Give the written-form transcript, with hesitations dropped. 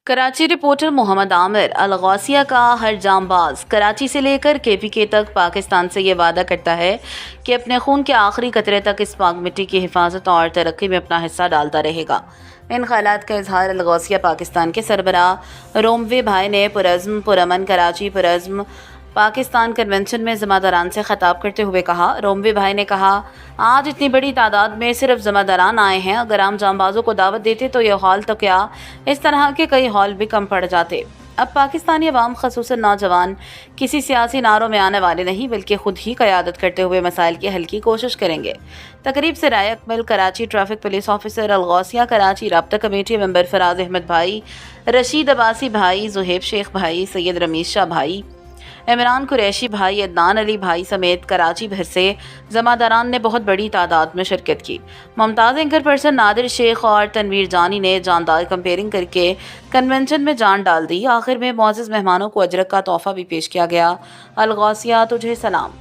Karachi reporter Mohammad Aamir अलगौसिया का हर जांबाज कराची से लेकर केपीके तक पाकिस्तान से ये वादा करता है कि अपने खून के आखिरी कतरे तक इस पाक मिट्टी की हिफाजत और तरक्की में अपना हिस्सा डालता रहेगा। इन ख्यालात का इजहार अलगौसिया पाकिस्तान के सरबराह रोमवे भाई ने पुरज़्म पुरअमन कराची पुरज़्म पाकिस्तान कन्वेंशन में ज़मादारान से ख़िताब करते हुए कहा। रोमवे भाई ने कहा, आज इतनी बड़ी तादाद में सिर्फ ज़मादारान आए हैं, अगर आम जांबाजों को दावत देते तो ये हॉल तो क्या, इस तरह के कई हॉल भी कम पड़ जाते। अब पाकिस्तानी अवाम ख़ुसूसन नौजवान किसी सियासी नारों में आने वाले नहीं बल्कि ख़ुद ही क़यादत करते हुए मसाइल के हल की कोशिश करेंगे। तकरीब से Rai Akmal Karachi traffic police officer Alghausia Karachi राब्ता कमेटी मेंबर फराज अहमद भाई, रशीद अब्बासी भाई, जुहेब शेख भाई, सैयद रमीश शाह भाई, इमरान कुरैशी भाई, अदनान अली भाई समेत कराची भर से जमादारान ने बहुत बड़ी तादाद में शिरकत की। मुमताज़ एंकर पर्सन नादिर शेख और तनवीर जानी ने जानदार कंपेयरिंग करके कन्वेंशन में जान डाल दी। आखिर में मुअज़्ज़ज़ मेहमानों को अजरक का तोहफ़ा भी पेश किया गया। अलगौसिया तुझे सलाम।